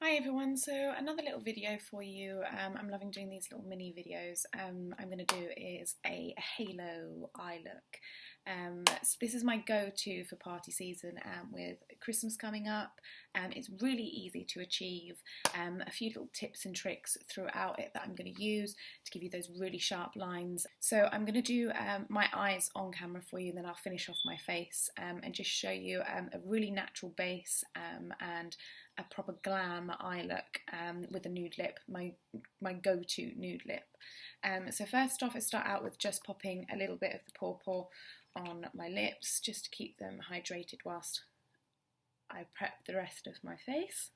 Hi everyone, so another little video for you. I'm loving doing these little mini videos. I'm going to do is a halo eye look. So this is my go-to for party season with Christmas coming up. It's really easy to achieve. A few little tips and tricks throughout it that I'm going to use to give you those really sharp lines. So I'm going to do my eyes on camera for you, and then I'll finish off my face and just show you a really natural base and a proper glam eye look with a nude lip, my go-to nude lip. So first off, I start out with just popping a little bit of the pawpaw on my lips just to keep them hydrated whilst I prep the rest of my face.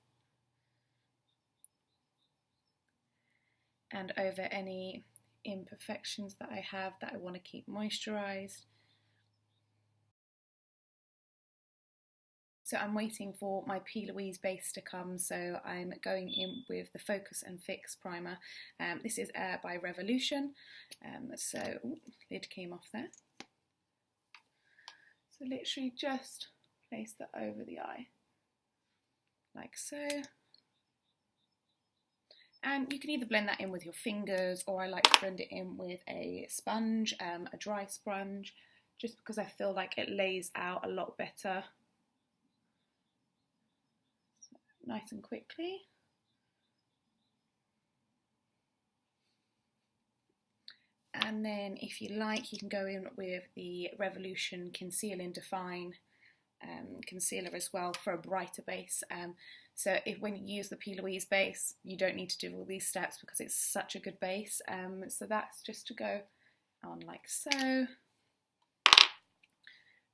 And over any imperfections that I have that I want to keep moisturised. So I'm waiting for my P. Louise base to come, so I'm going in with the Focus and Fix primer. This is by Revolution, lid came off there. So literally just place that over the eye, like so. And you can either blend that in with your fingers, or I like to blend it in with a sponge, a dry sponge, just because I feel like it lays out a lot better. Nice and quickly. And then if you like, you can go in with the Revolution Conceal and Define concealer as well for a brighter base. So when you use the P. Louise base, you don't need to do all these steps because it's such a good base. So that's just to go on like so.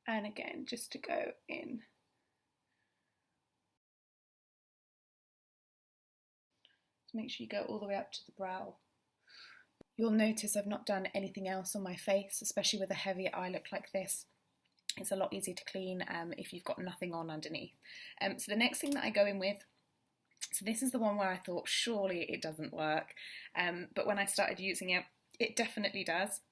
And again, just to go in. So make sure you go all the way up to the brow. You'll notice I've not done anything else on my face, especially with a heavier eye look like this. It's a lot easier to clean if you've got nothing on underneath. So the next thing that I go in with, so this is the one where I thought surely it doesn't work, but when I started using it, it definitely does.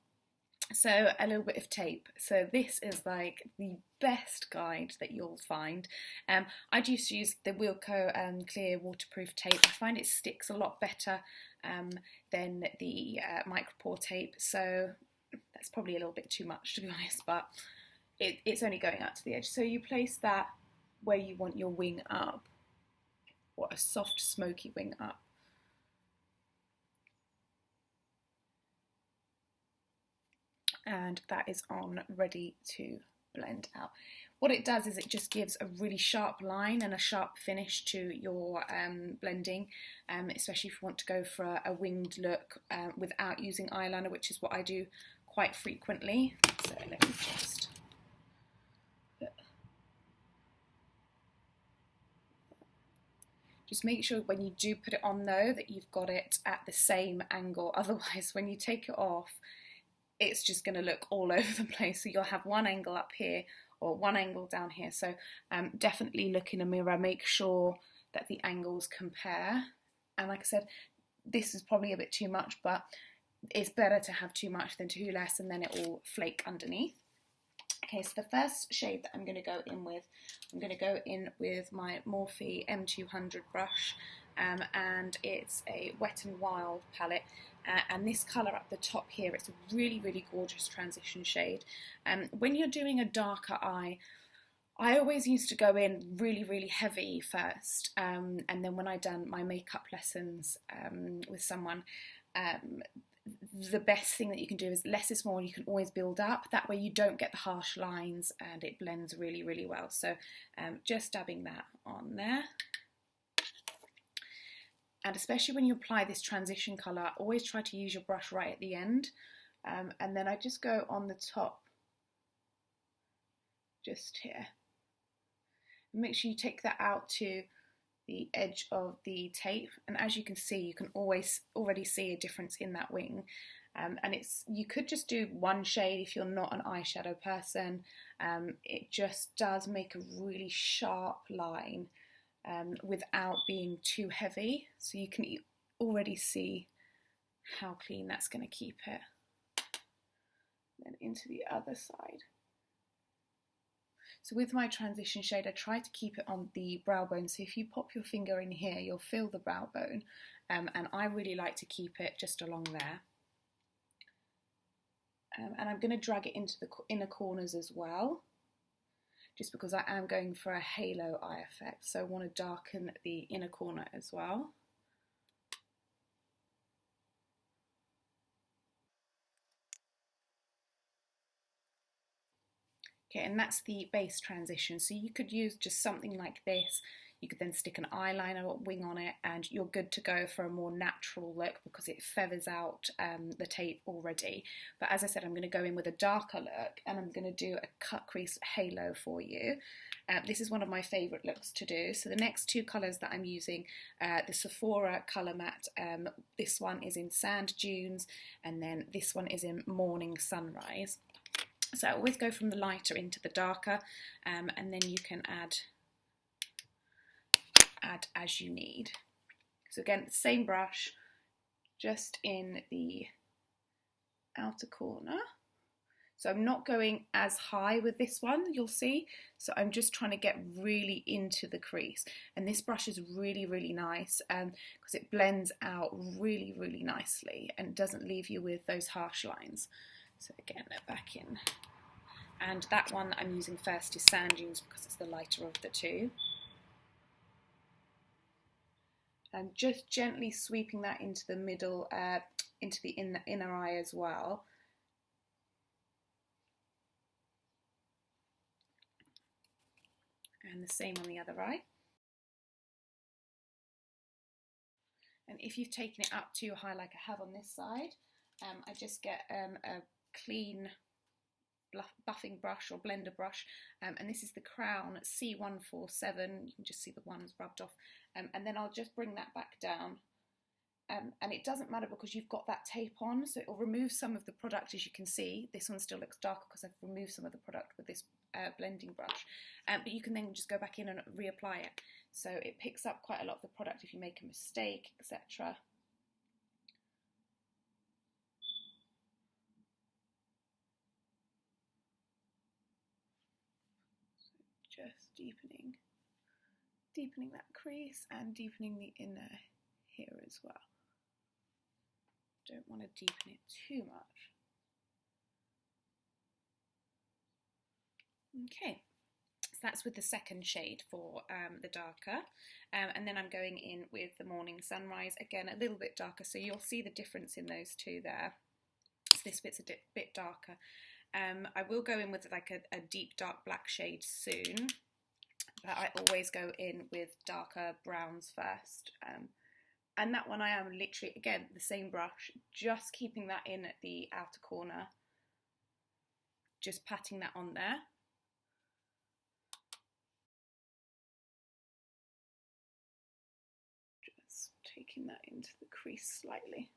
So a little bit of tape. So this is like the best guide that you'll find. I used to use the Wilko clear waterproof tape. I find it sticks a lot better than the micropore tape. So that's probably a little bit too much, to be honest, but it's only going up to the edge. So you place that where you want your wing up, or a soft smoky wing up. And that is on, ready to blend out. What it does is it just gives a really sharp line and a sharp finish to your blending, especially if you want to go for a winged look without using eyeliner, which is what I do quite frequently. So let me just make sure when you do put it on though that you've got it at the same angle, otherwise when you take it off, it's just going to look all over the place. So you'll have one angle up here or one angle down here. So definitely look in a mirror, make sure that the angles compare. And like I said, this is probably a bit too much, but it's better to have too much than too less, and then it will flake underneath. Okay, so the first shade that I'm going to go in with, my Morphe M200 brush, and it's a Wet n Wild palette. And this colour up the top here, it's a really, really gorgeous transition shade. When you're doing a darker eye, I always used to go in really, really heavy first, and then when I'd done my makeup lessons with someone, the best thing that you can do is less is more. You can always build up. That way you don't get the harsh lines and it blends really, really well. So just dabbing that on there. And especially when you apply this transition colour, always try to use your brush right at the end. And then I just go on the top, just here. And make sure you take that out to the edge of the tape. And as you can see, you can already see a difference in that wing. And you could just do one shade if you're not an eyeshadow person. It just does make a really sharp line. Without being too heavy, so you can already see how clean that's going to keep it. Then into the other side. So with my transition shade, I try to keep it on the brow bone. So if you pop your finger in here, you'll feel the brow bone. And I really like to keep it just along there. And I'm going to drag it into the inner corners as well, just because I am going for a halo eye effect. So I want to darken the inner corner as well. Okay, and that's the base transition. So you could use just something like this. You could then stick an eyeliner or wing on it and you're good to go for a more natural look because it feathers out the tape already. But as I said, I'm going to go in with a darker look and I'm going to do a cut crease halo for you. This is one of my favourite looks to do. So the next two colours that I'm using, the Sephora Colour Matte, this one is in Sand Dunes and then this one is in Morning Sunrise. So I always go from the lighter into the darker and then you can add as you need. So again, same brush, just in the outer corner. So I'm not going as high with this one, you'll see. So I'm just trying to get really into the crease. And this brush is really, really nice because it blends out really, really nicely and doesn't leave you with those harsh lines. So again, they're back in. And that one that I'm using first is Sand Dunes because it's the lighter of the two. And just gently sweeping that into the middle, into the inner eye as well. And the same on the other eye. And if you've taken it up too high like I have on this side, I just get a clean buffing brush or blender brush, and this is the Crown C147, you can just see the ones rubbed off, and then I'll just bring that back down, and it doesn't matter because you've got that tape on, so it will remove some of the product. As you can see, this one still looks darker because I've removed some of the product with this blending brush, but you can then just go back in and reapply it, so it picks up quite a lot of the product if you make a mistake, etc. Just deepening that crease and deepening the inner here as well. Don't want to deepen it too much. Okay, so that's with the second shade for the darker, and then I'm going in with the Morning Sunrise, again a little bit darker, so you'll see the difference in those two there. So this bit's a bit darker. I will go in with like a deep dark black shade soon, but I always go in with darker browns first. And that one I am literally, again, the same brush, just keeping that in at the outer corner, just patting that on there. Just taking that into the crease slightly.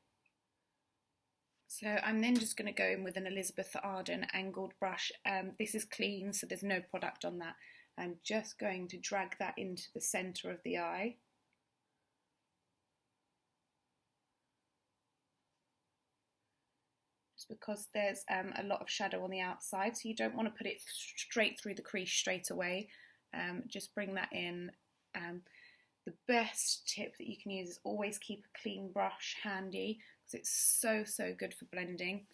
So I'm then just going to go in with an Elizabeth Arden angled brush. This is clean, so there's no product on that. I'm just going to drag that into the centre of the eye. Just because there's a lot of shadow on the outside, so you don't want to put it straight through the crease straight away. Just bring that in. The best tip that you can use is always keep a clean brush handy because it's so good for blending.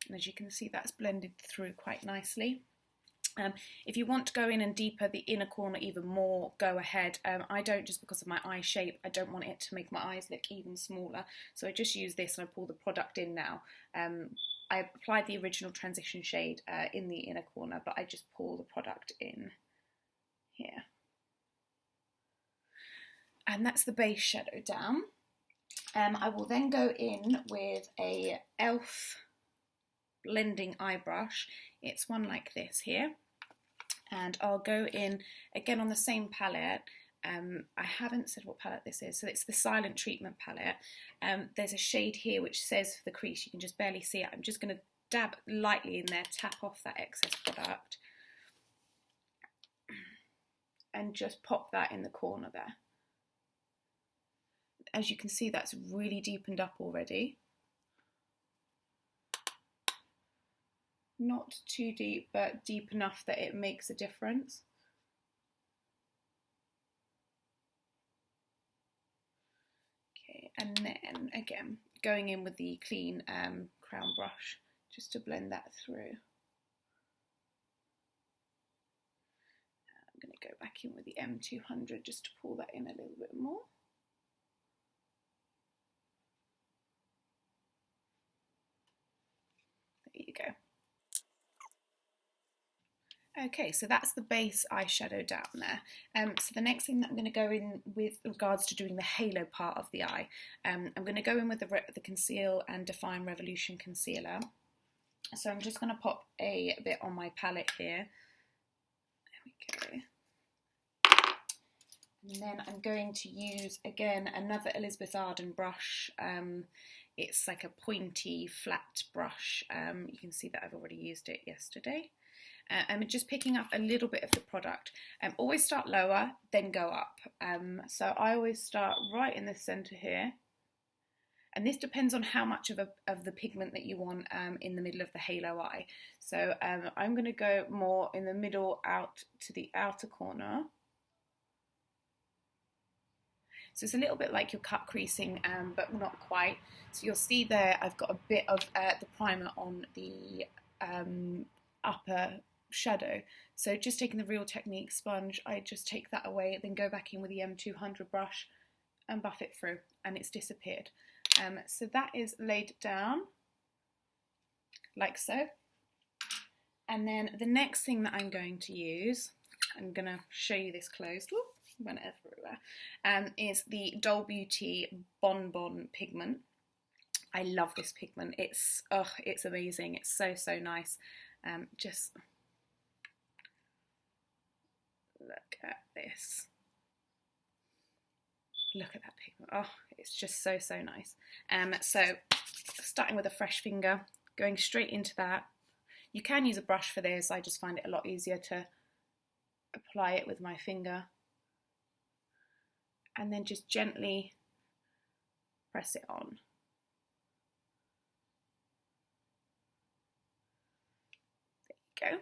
And as you can see, that's blended through quite nicely. If you want to go in and deeper the inner corner even more, go ahead. I don't, just because of my eye shape, I don't want it to make my eyes look even smaller. So I just use this and I pull the product in now. I applied the original transition shade in the inner corner, but I just pull the product in here. And that's the base shadow down. I will then go in with a e.l.f. blending eye brush. It's one like this here. And I'll go in again on the same palette. I haven't said what palette this is, so it's the Silent Treatment palette. There's a shade here which says for the crease, you can just barely see it. I'm just going to dab lightly in there, tap off that excess product, and just pop that in the corner there. As you can see, that's really deepened up already. Not too deep, but deep enough that it makes a difference. and then again going in with the clean crown brush just to blend that through. I'm going to go back in with the M200 just to pull that in a little bit more. There you go. Okay, so that's the base eyeshadow down there. So the next thing that I'm going to go in with regards to doing the halo part of the eye, I'm going to go in with the Conceal and Define Revolution Concealer. So I'm just going to pop a bit on my palette here. There we go. And then I'm going to use, again, another Elizabeth Arden brush. It's like a pointy, flat brush. You can see that I've already used it yesterday. I'm just picking up a little bit of the product. Always start lower, then go up. So I always start right in the centre here. And this depends on how much of the pigment that you want in the middle of the halo eye. So I'm going to go more in the middle out to the outer corner. So it's a little bit like you're cut creasing, but not quite. So you'll see there I've got a bit of the primer on the upper shadow. So just taking the Real Technique sponge, I just take that away, then go back in with the M200 brush and buff it through, and it's disappeared. So that is laid down like so. And then the next thing that I'm going to use, I'm going to show you this closed, whoop, went everywhere, is the Doll Beauty Bon Bon pigment. I love this pigment. It's amazing. It's so nice. Just look at this. Look at that pigment. Oh, it's just so nice. So starting with a fresh finger, going straight into that. You can use a brush for this. I just find it a lot easier to apply it with my finger. And then just gently press it on. There you go.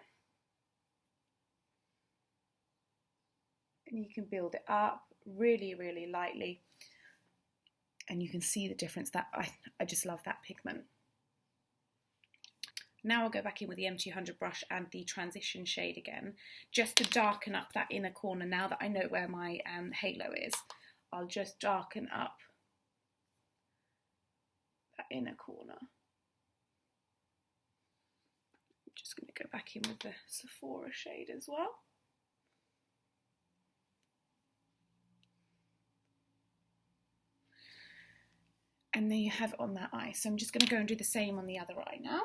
And you can build it up really lightly, and you can see the difference. That I just love that pigment. Now I'll go back in with the M200 brush and the transition shade again, just to darken up that inner corner. Now that I know where my halo is, I'll just darken up that inner corner. I'm just going to go back in with the Sephora shade as well. And there you have it on that eye. So I'm just going to go and do the same on the other eye now.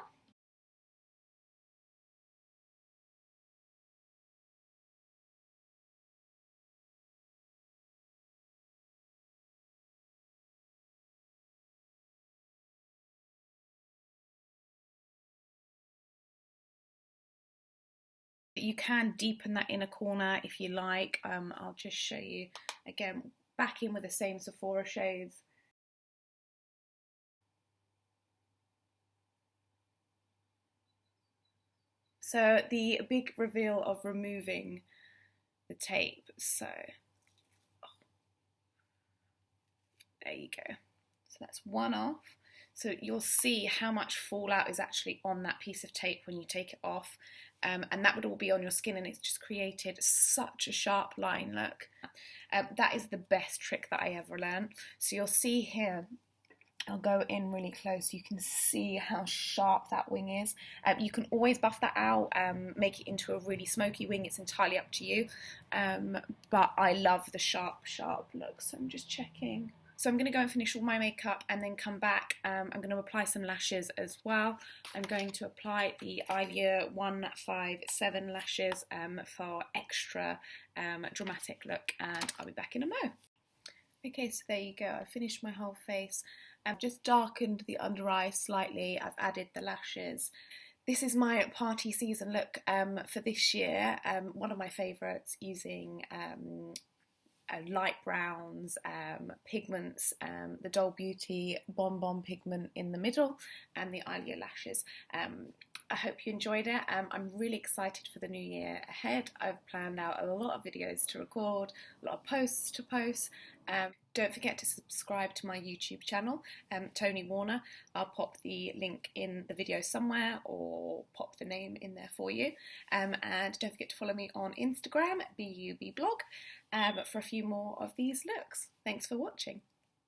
You can deepen that inner corner if you like. I'll just show you again, back in with the same Sephora shades. So the big reveal of removing the tape. So there you go. So that's one off. So you'll see how much fallout is actually on that piece of tape when you take it off. And that would all be on your skin, and it's just created such a sharp line, look. That is the best trick that I ever learned. So you'll see here, I'll go in really close, you can see how sharp that wing is. You can always buff that out, make it into a really smoky wing, it's entirely up to you. But I love the sharp look, so I'm just checking. So I'm going to go and finish all my makeup and then come back. I'm going to apply some lashes as well. I'm going to apply the Ilia 157 lashes for extra dramatic look, and I'll be back in a mo. Okay, so there you go. I finished my whole face. I've just darkened the under eye slightly. I've added the lashes. This is my party season look for this year. One of my favourites, using light browns, pigments, the Doll Beauty Bon Bon pigment in the middle, and the Ilia lashes. I hope you enjoyed it. I'm really excited for the new year ahead. I've planned out a lot of videos to record, a lot of posts to post. Don't forget to subscribe to my YouTube channel, Tony Warner. I'll pop the link in the video somewhere or pop the name in there for you. And don't forget to follow me on Instagram, BUBblog, for a few more of these looks. Thanks for watching.